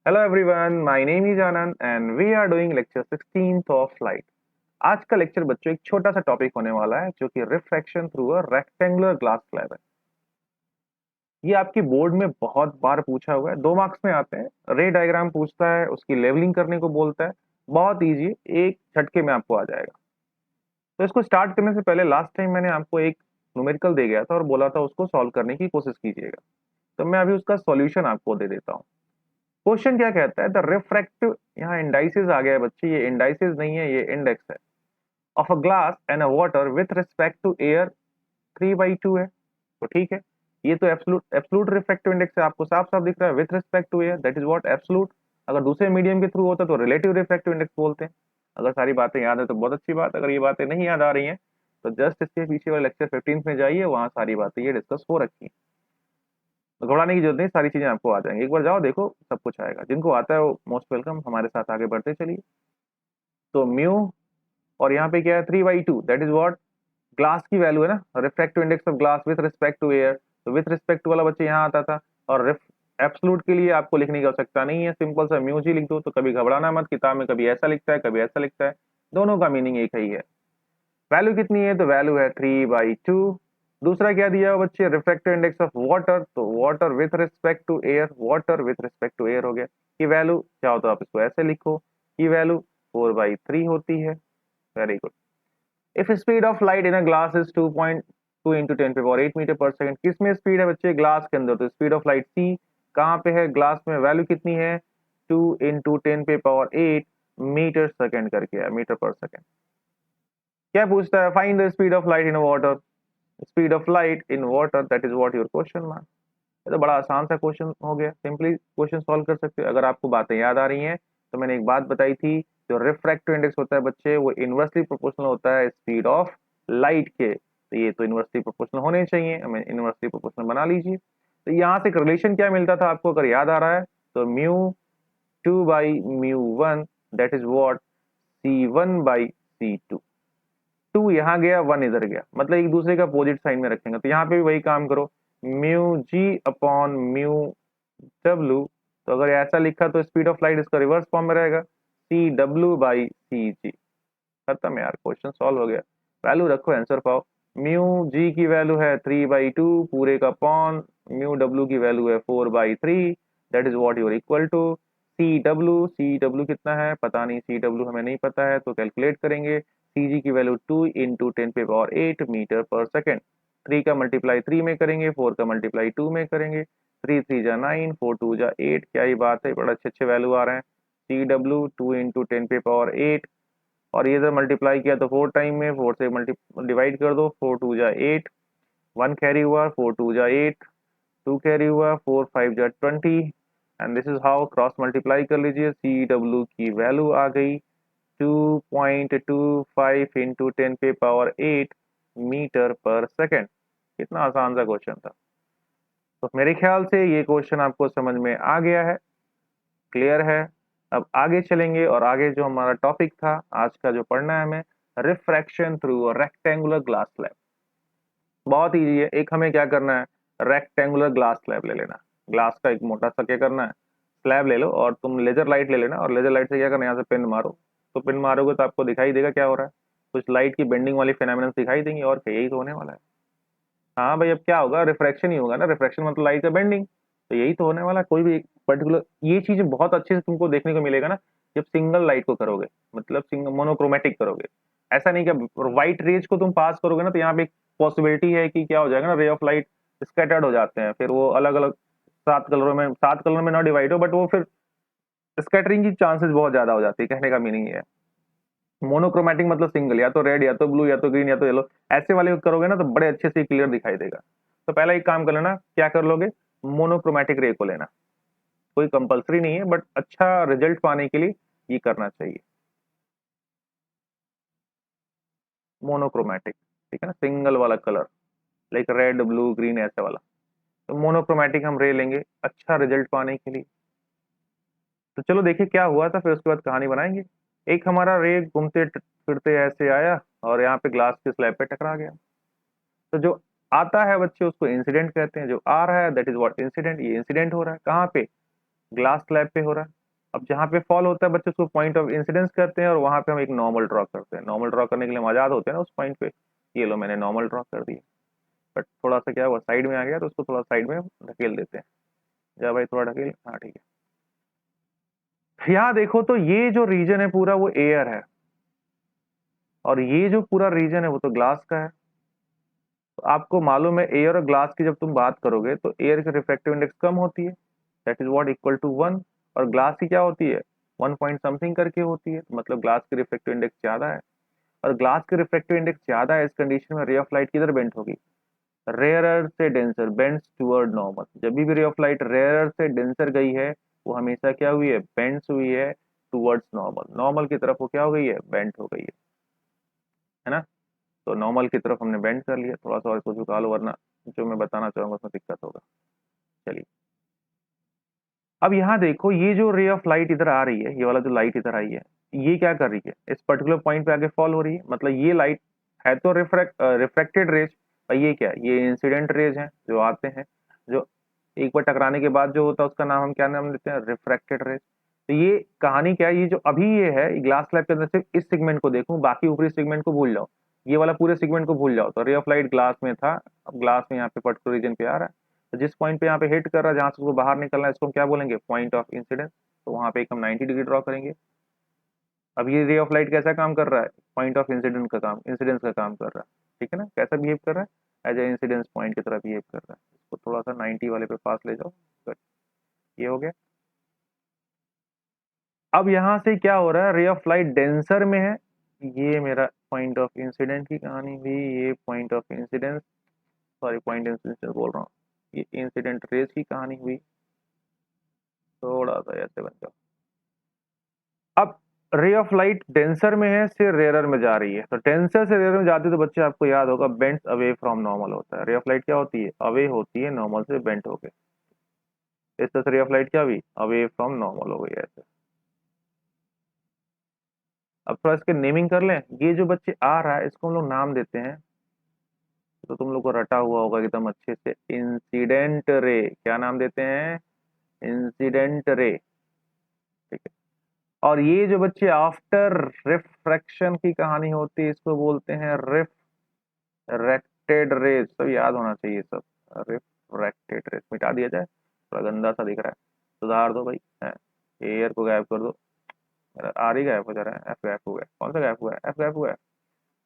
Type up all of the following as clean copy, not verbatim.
Hello everyone, my name is Anand and we are doing lecture 16th of light. आज का lecture बच्चों एक छोटा सा टॉपिक होने वाला है जो कि refraction through a rectangular glass slab है। ये आपकी बोर्ड में बहुत बार पूछा हुआ है, 2 मार्क्स में आते हैं। रे डायग्राम पूछता है, उसकी लेवलिंग करने को बोलता है। बहुत इजी, एक झटके में आपको आ जाएगा। तो इसको स्टार्ट करने से पहले लास्ट टाइम मैंने आपको एक न्यूमेरिकल दे गया था और बोला था उसको सॉल्व करने की कोशिश कीजिएगा। तो मैं अभी उसका सॉल्यूशन आपको दे देता हूँ। क्वेश्चन क्या कहता है, द रिफ्रैक्टिव, यहाँ इंडाइसिस आ गया है बच्चे, ये इंडाइसिस नहीं है, ये इंडेक्स है, of a glass and a water with respect to air 3/2 है। तो ठीक है, ये तो एब्सोल्यूट एब्सोल्यूट रिफ्रैक्टिव इंडेक्स है, आपको साफ साफ दिख रहा है, with respect to air, that is what absolute. अगर दूसरे मीडियम के थ्रू होता तो रिलेटिव रिफ्रैक्टिव इंडेक्स बोलते हैं। अगर सारी बातें याद है तो बहुत अच्छी बात, अगर ये बातें नहीं याद आ रही हैं तो जस्ट इसके पीछे वाले लेक्चर 15 में जाइए, वहां सारी बातें ये डिस्कस हो रखी है। तो घबराने की जरूरत नहीं, सारी चीजें आपको आ जाएंगी, एक बार जाओ देखो, सब कुछ आएगा। जिनको आता है वो मोस्ट वेलकम, हमारे साथ आगे बढ़ते चलिए। तो म्यू, और यहाँ पे क्या है 3/2, दैट इज व्हाट, ग्लास की वैल्यू है ना, refractive index of glass with respect to air. तो विथ रिस्पेक्ट टू वाला बच्चे यहाँ आता था, और एब्सोल्यूट के लिए आपको लिखने की आवश्यकता नहीं है, सिंपल सा म्यू जी लिख दो। तो कभी घबराना मत, किताब में कभी ऐसा लिखता है कभी ऐसा लिखता है, दोनों का मीनिंग एक ही है। वैल्यू कितनी है, तो वैल्यू है 3/2। दूसरा क्या दिया हुआ बच्चे, रिफ्रैक्टिव इंडेक्स ऑफ वाटर, तो water with respect to air, water with respect to air हो गया। की वैल्यू क्या होता है, आप इसको ऐसे लिखो, की वैल्यू 4/3 होती है। Very good. If speed of light in a glass is 2.2 into 10⁸ metre पर सेकंड, किस में स्पीड है बच्चे, ग्लास के अंदर। तो स्पीड ऑफ लाइट सी कहाँ पे है, ग्लास में। वैल्यू कितनी है, 2 × 10⁸ मीटर सेकंड करके है, मीटर पर सेकंड। क्या पूछता है, find the speed of light in water, speed of light in water, that is what your question mark. ये तो बड़ा आसान सा क्वेश्चन हो गया, सिंपली क्वेश्चन सॉल्व कर सकते हो अगर आपको बातें याद आ रही हैं। तो मैंने एक बात बताई थी, जो रिफ्रैक्टिव इंडेक्स होता है बच्चे, वो इनवर्सली प्रोपोर्शनल होता है स्पीड ऑफ लाइट के। तो ये तो इनवर्सली प्रोपोर्शनल होने चाहिए, हमें इनवर्सली प्रोपोर्शनल बना लीजिए। तो यहाँ से एक रिलेशन क्या मिलता था आपको अगर याद आ रहा है, तो μ2/μ1, दैट इज व्हाट C1/C2। 2 यहाँ गया, 1 इधर गया, मतलब एक दूसरे का अपोजिट साइन में रखेंगे। तो यहाँ पे भी वही काम करो, μg/μw। तो अगर ऐसा लिखा तो स्पीड ऑफ लाइट इसका रिवर्स फॉर्म में रहेगा, CW/CG। खत्म यार, क्वेश्चन सॉल्व हो गया। वैल्यू रखो, आंसर पाओ। म्यू जी की वैल्यू है 3/2 पूरे का पॉन, म्यू डब्ल्यू की वैल्यू है 4/3, that is what your equal to C W कितना है पता नहीं, सी डब्ल्यू हमें नहीं पता है तो कैलकुलेट करेंगे। सी जी की वैल्यू 2 × 10⁸ मीटर पर सेकेंड। 3 का मल्टीप्लाई 3 में करेंगे, 4 का मल्टीप्लाई 2 में करेंगे, 3 3 जा 9, 4 2 जा 8। क्या ही बात है, बड़ा अच्छे अच्छे वैल्यू आ रहे हैं। सी डब्ल्यू 2 × 10⁸, और ये जब मल्टीप्लाई किया तो 4 टाइम में, 4 से मल्टी डिवाइड कर दो, 4 2 जा 8, 1 कैरी हुआ, 4 2 जा 8, 2 कैरी हुआ, 4 5 जा 20, and this is how cross multiply कर लीजिए। सी डब्ल्यू की वैल्यू आ गई 2.25 इंटू 10⁸ मीटर पर सेकेंड। कितना आसान सा क्वेश्चन था। तो मेरे ख्याल से ये क्वेश्चन आपको समझ में आ गया है, क्लियर है। अब आगे चलेंगे, और आगे जो हमारा टॉपिक था आज का जो पढ़ना है हमें, refraction through rectangular glass slab. बहुत इजी है, एक हमें क्या करना है, रेक्टेंगुलर ग्लास स्लैब ले लेना। ग्लास का एक मोटा सा क्या करना है, स्लैब ले लो, और तुम लेजर लाइट ले लेना, और लेजर लाइट से क्या करना है, यहाँ से पिन मारो। तो पिन मारोगे तो आपको दिखाई देगा क्या हो रहा है, कुछ लाइट की बेंडिंग वाली फिनोमिना दिखाई देंगी, और क्या, यही तो होने वाला है। हाँ भाई, अब क्या होगा, रिफ्रैक्शन ही होगा ना, रिफ्रैक्शन मतलब लाइट का बेंडिंग। तो यही तो होने वाला है। कोई भी एक पर्टिकुलर, ये चीज बहुत अच्छे से तुमको देखने को मिलेगा ना जब सिंगल लाइट को करोगे, मतलब सिंगल मोनोक्रोमेटिक करोगे। ऐसा नहीं कि व्हाइट रेज को तुम पास करोगे ना, तो यहाँ पे एक पॉसिबिलिटी है कि क्या हो जाएगा ना, रे ऑफ लाइट स्कैटर्ड हो जाते हैं, फिर वो अलग अलग 7 कलरों में ना डिवाइड हो, बट वो फिर स्कैटरिंग की चांसेस बहुत ज्यादा हो जाती है, कहने का मीनिंग ये है। मोनोक्रोमेटिक मतलब सिंगल, या तो रेड या तो ब्लू या तो ग्रीन या तो येलो, ऐसे वाले करोगे ना तो बड़े अच्छे से क्लियर दिखाई देगा। तो पहला एक काम कर लेना, क्या कर लोगे, मोनोक्रोमेटिक रे को लेना। कोई कंपलसरी नहीं है, बट अच्छा रिजल्ट पाने के लिए ये करना चाहिए, मोनोक्रोमेटिक। ठीक है ना, सिंगल वाला colour, like red blue green ऐसे वाला। तो मोनोक्रोमेटिक हम रे लेंगे अच्छा रिजल्ट पाने के लिए। तो चलो देखिए क्या हुआ था, फिर उसके बाद कहानी बनाएंगे। एक हमारा रे घूमते फिरते ऐसे आया, और यहाँ पे ग्लास के स्लैब पे टकरा गया। तो जो आता है बच्चे उसको इंसिडेंट कहते हैं, जो आ रहा है दैट इज व्हाट इंसिडेंट। ये इंसिडेंट हो रहा है कहाँ पे, ग्लास स्लैब पे हो रहा है। अब जहाँ पे फॉल होता है बच्चे उसको पॉइंट ऑफ इंसिडेंस करते हैं और वहां पे हम एक नॉर्मल ड्रॉ करते हैं। नॉर्मल ड्रॉ करने के लिए हम आजाद होते हैं ना उस पॉइंट पे। ये लो मैंने नॉर्मल ड्रॉ कर दिया, बट थोड़ा सा क्या हुआ साइड में आ गया तो उसको थोड़ा साइड में ढकेल देते हैं। जा भाई थोड़ा ढकेल, हाँ ठीक है। यहाँ देखो तो ये जो रीजन है पूरा वो एयर है, और ये जो पूरा रीजन है वो तो ग्लास का है। तो आपको मालूम है एयर और ग्लास की जब तुम बात करोगे तो एयर की रिफ्रैक्टिव इंडेक्स कम होती है, that is what equal to 1, और ग्लास की क्या होती है 1 पॉइंट समथिंग करके होती है, मतलब ग्लास की रिफ्रैक्टिव इंडेक्स ज्यादा है। और ग्लास की रिफ्रैक्टिव इंडेक्स ज्यादा है, इस कंडीशन में रे ऑफ लाइट किधर बेंड होगी, रेयरर से डेंसर, बेंड्स टुवर्ड नॉर्मल। जब भी रे ऑफ लाइट रेयरर से डेंसर गई है वो हमेशा क्या हुई है, बेंड्स हुई है टुवर्ड्स नॉर्मल, नॉर्मल की तरफ वो क्या हो गई है, बेंड हो गई है ना। तो नॉर्मल की तरफ हमने बेंड कर लिया, थोड़ा सा और इसको झुका लो वरना जो मैं बताना चाहूंगा उसमें दिक्कत होगा। चलिए अब यहाँ देखो ये जो रे ऑफ लाइट इधर आ रही है, ये वाला जो लाइट इधर आई है, ये क्या कर रही है, इस पर्टिकुलर पॉइंट पे आके फॉल हो रही है, मतलब ये लाइट है तो रिफ्रैक्टेड रेज, और ये क्या है, ये इंसिडेंट रेज हैं जो आते हैं, जो एक बार टकराने के बाद जो होता है उसका नाम हम क्या नाम देते हैं, रिफ्रैक्टेड रेज। तो ये कहानी क्या है, ये जो अभी ये है ग्लास स्लैब के अंदर सिर्फ इस सेगमेंट को देखूं, बाकी ऊपरी सेगमेंट को भूल जाओ, ये वाला पूरे सेगमेंट को भूल जाओ। तो रे ऑफ लाइट ग्लास में था, अब ग्लास में यहाँ पे पर्टिकुलर रीजन पे आ रहा है, तो जिस पॉइंट पे यहाँ पे हिट कर रहा है जहां से उसको बाहर निकलना है इसको हम क्या बोलेंगे, पॉइंट ऑफ इंसिडेंस। तो वहां पे एक हम 90 डिग्री ड्रॉ करेंगे। अब ये रे ऑफ लाइट कैसा काम कर रहा है, पॉइंट ऑफ इंसिडेंट का काम, इंसिडेंस का काम कर रहा है, ठीक है ना, कैसा बिहेव कर रहा है, एज ए इंसिडेंस पॉइंट की तरह बिहेव कर रहा है। इसको थोड़ा सा 90 वाले पे पास ले जाओ, बस ये हो गया। अब यहाँ से क्या हो रहा है, रे ऑफ लाइट डेंसर में है, ये मेरा पॉइंट ऑफ इंसिडेंट की कहानी हुई, ये point of incidence, sorry point incidence बोल रहा हूँ, ये इंसिडेंट रेज की कहानी हुई। थोड़ा सा ऐसे बन जाओ। अब रे ऑफ लाइट डेंसर में है से रेयरर में जा रही है, तो डेंसर से रेयरर में जाती है तो बच्चे आपको याद होगा बेंड्स अवे फ्रॉम नॉर्मल होता है। रे ऑफ लाइट क्या होती है, अवे होती है नॉर्मल से, बेंट हो गए, इस तरह से रे ऑफ लाइट क्या हुई, अवे फ्रॉम नॉर्मल हो गई ऐसे। अब थोड़ा इसके नेमिंग कर लें, ये जो बच्चे आ रहा है इसको हम लोग नाम देते हैं, तो तुम लोग को रटा हुआ होगा एकदम अच्छे से, इंसिडेंट रे, क्या नाम देते हैं, इंसिडेंट रे, ठीक है। और ये जो बच्चे आफ्टर रिफ्रैक्शन की कहानी होती है इसको बोलते हैं रिफ्रैक्टेड रेज, सब याद होना चाहिए सब, रिफ्रैक्टेड रेज मिटा दिया जाए, थोड़ा गंदा सा दिख रहा है, सुधार दो भाई, एयर को गायब कर दो, मेरा आर ही गायब हो जा रहा है, एफ गायब हुआ है, कौन सा गायब हुआ है, एफ गायब हुआ है,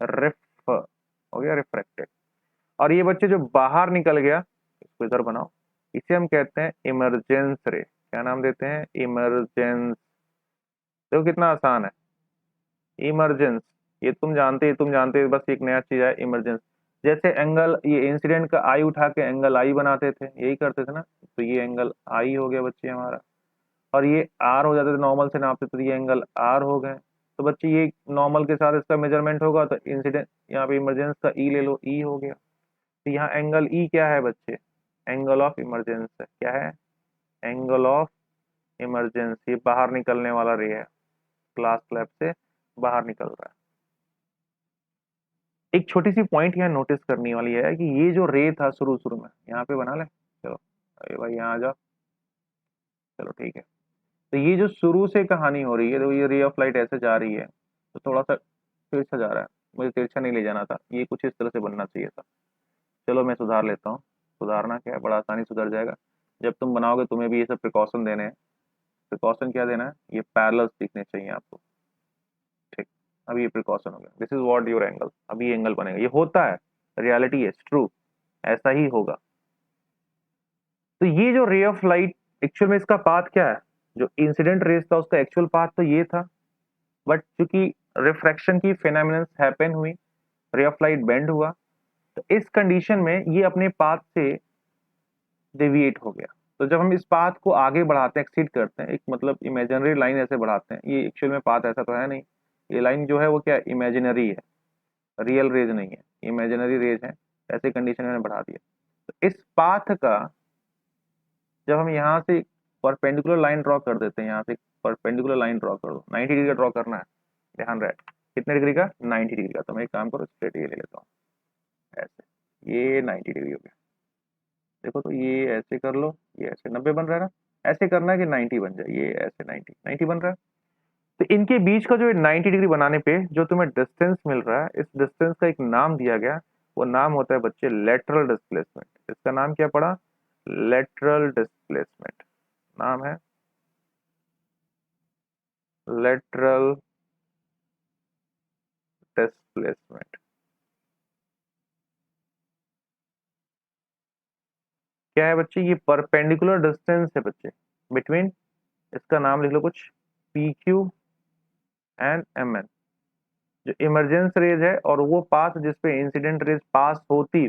रिफ हो गया रिफ्रैक्टेड। और ये बच्चे जो बाहर निकल गया इसको इधर बनाओ, इसे हम कहते हैं इमरजेंस रे, क्या नाम देते हैं, इमरजेंस। देखो कितना आसान है, इमरजेंस, ये तुम जानते हो, बस एक नया चीज है इमरजेंस। जैसे एंगल, ये इंसिडेंट का आई उठा के एंगल आई बनाते थे, यही करते थे ना, तो ये एंगल आई हो गया बच्चे हमारा, और ये आर हो जाते थे नॉर्मल से नापते तो ये एंगल आर हो गए। तो बच्चे ये नॉर्मल के साथ इसका मेजरमेंट होगा तो इंसिडेंट यहाँ पे इमरजेंस का ई ले लो, ई हो गया। तो यहाँ एंगल ई क्या है बच्चे, एंगल ऑफ इमरजेंस है, क्या है, एंगल ऑफ इमरजेंस, ये बाहर निकलने वाला रे है, ग्लास स्लैब से बाहर निकल रहा है। एक छोटी सी पॉइंट यहाँ नोटिस करने वाली है कि ये जो रे था शुरू शुरू में, यहाँ पे बना ले, चलो अरे भाई यहाँ आ जाओ, चलो ठीक है। तो ये जो शुरू से कहानी हो रही है, तो ये रे ऑफ लाइट ऐसे जा रही है, तो थोड़ा सा तिरछा जा रहा है, मुझे तिरछा नहीं ले जाना था, ये कुछ इस तरह से बनना चाहिए था। चलो मैं सुधार लेता हूँ, सुधारना क्या है, बड़ा आसानी सुधर जाएगा। जब तुम बनाओगे तुम्हें भी ये सब प्रिकॉशन देने हैं। प्रिकॉशन क्या देना है, ये पैरेलल्स दिखने चाहिए आपको, ठीक। अभी ये प्रिकॉशन हो गया, this is what your angle, अभी एंगल बनेगा, ये होता है, रियलिटी है, ट्रू, ऐसा ही होगा। तो ये जो रे ऑफ लाइट एक्चुअल में इसका पाथ क्या है, जो इंसिडेंट रेस था उसका एक्चुअल पाथ तो ये था, बट चूंकि रिफ्रैक्शन की फेनोमेनन्स हैपन हुई, रे ऑफ लाइट बेंड हुआ, तो इस कंडीशन में ये अपने पाथ से डेविएट हो गया। तो जब हम इस पाथ को आगे बढ़ाते हैं, एक्सीड करते हैं, एक मतलब इमेजिनरी लाइन ऐसे बढ़ाते हैं, ये एक्चुअल में पाथ ऐसा तो है नहीं, ये लाइन जो है वो क्या इमेजिनरी है, रियल रेज नहीं है, इमेजिनरी रेज है, ऐसे कंडीशन में बढ़ा दिया। तो इस पाथ का जब हम यहाँ से परपेंडिकुलर लाइन ड्रॉ कर देते हैं, यहाँ से परपेंडिकुलर लाइन ड्रॉ कर दो, 90 डिग्री का ड्रॉ करना है, ध्यान रहे कितने डिग्री का, 90 डिग्री का। तो मैं एक काम करो स्ट्रेट ये ले लेता हूँ, ऐसे ये 90 डिग्री हो गया। देखो तो ये ऐसे कर लो, ये ऐसे 90 बन रहा है ना, ऐसे करना है कि 90 बन जाए, ये ऐसे 90 बन रहा है। तो इनके बीच का जो 90 डिग्री बनाने पे जो तुम्हें डिस्टेंस मिल रहा है, इस डिस्टेंस का एक नाम दिया गया, वो नाम होता है बच्चे लेटरल डिस्प्लेसमेंट। इसका नाम क्या पड़ा? लेटरल डिस्प्लेसमेंट नाम है, लेटरल डिस्प्लेसमेंट। क्या है बच्चे? ये परपेंडिकुलर डिस्टेंस है बच्चे बिटवीन, इसका नाम लिख लो कुछ, P Q and M N. जो इमरजेंस रेज है और वो पाथ जिसपे इंसिडेंट रेज पास होती,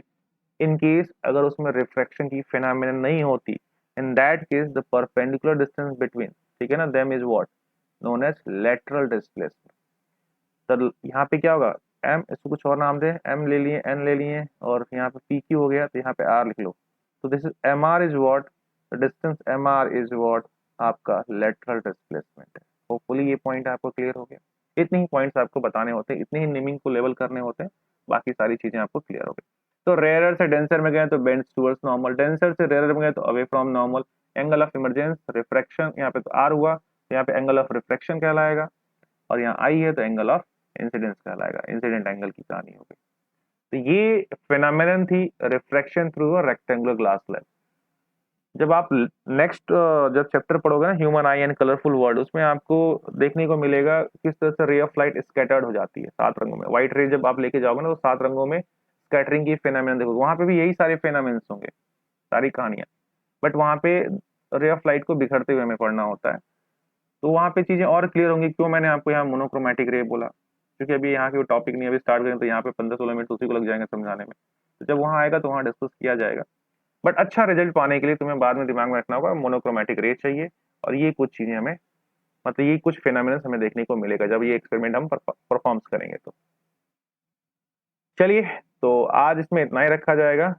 इन केस अगर उसमें रिफ्रैक्शन की फिनोमेनन नहीं होती, in that case the perpendicular distance between, ठीक है ना, them is what known as lateral displacement. तो यहाँ पे क्या होगा, एम, इसको कुछ और नाम दे, एम ले लिए, एन ले लिए, और यहाँ पे पी क्यू हो गया, तो यहाँ पे आर लिख लो। तो this is M R is what, the distance M R is what आपका लेटरल डिस्प्लेसमेंट है। होपफुली ये पॉइंट आपको क्लियर हो गया। इतने ही पॉइंट्स आपको बताने होते हैं, इतने ही नेमिंग को लेवल करने होते हैं, बाकी सारी चीजें आपको क्लियर हो गई। तो रेयरर से डेंसर में गए तो बेंड्स टुवर्ड्स नॉर्मल, डेंसर से रेयरर में गए तो away from normal. Angle of emergence refraction, यहाँ पे तो आर हुआ, तो यहाँ पे एंगल ऑफ रिफ्रैक्शन कहलाएगा, और यहाँ आई है तो एंगल ऑफ इंसिडेंस कहलाएगा, इंसिडेंट एंगल की कहानी हो गई। तो ये फिनोमेनन थी refraction through a rectangular glass slab. जब आप नेक्स्ट जब चैप्टर पढ़ोगे ना, human I and colourful world, उसमें आपको देखने को मिलेगा किस तरह से रे ऑफ लाइट स्कैटर्ड हो जाती है 7 रंगों में। व्हाइट रे जब आप लेके जाओगे ना, तो 7 रंगों में स्कैटरिंग की फिनोमेनन देखोगे, वहां पे भी यही सारे फिनोमेनन होंगे, सारी कहानियां, बट वहां पे रे ऑफ लाइट को बिखरते हुए हमें पढ़ना होता है। तो वहां पे चीजें और क्लियर होंगी। क्यों मैंने आपको यहाँ मोनोक्रोमेटिक रे बोला? क्योंकि अभी यहाँ की वो टॉपिक नहीं, अभी स्टार्ट करें तो यहाँ पे 15-16 मिनट उसी को लग जाएंगे समझाने में। तो जब वहां आएगा तो वहां डिस्कस किया जाएगा। बट अच्छा रिजल्ट पाने के लिए तुम्हें बाद में दिमाग में रखना होगा मोनोक्रोमेटिक रे चाहिए, और ये कुछ चीजें हमें, मतलब ये कुछ फिनोमिनन हमें देखने को मिलेगा जब ये एक्सपेरिमेंट हम परफॉर्म्स करेंगे। तो चलिए, तो आज इसमें इतना ही रखा जाएगा।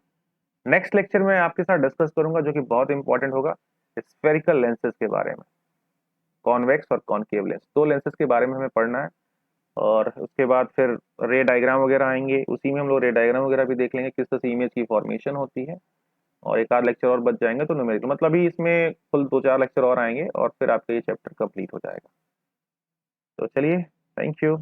नेक्स्ट लेक्चर में आपके साथ डिस्कस करूंगा, जो कि बहुत इंपॉर्टेंट होगा, स्फेरिकल लेंसेज के बारे में। कॉन्वेक्स और कॉनकेव लेंस, दो लेंसेज के बारे में हमें पढ़ना है। और उसके बाद फिर रे डायग्राम वगैरह आएंगे, उसी में हम लोग रे डायग्राम वगैरह भी देख लेंगे, किस तरह से इमेज की फॉर्मेशन होती है। और एक आध लेक्चर और बच जाएंगे तो न्यूमेरिकल, मतलब अभी इसमें कुल 2-4 लेक्चर और आएंगे और फिर आपका ये चैप्टर कंप्लीट हो जाएगा। तो चलिए, थैंक यू।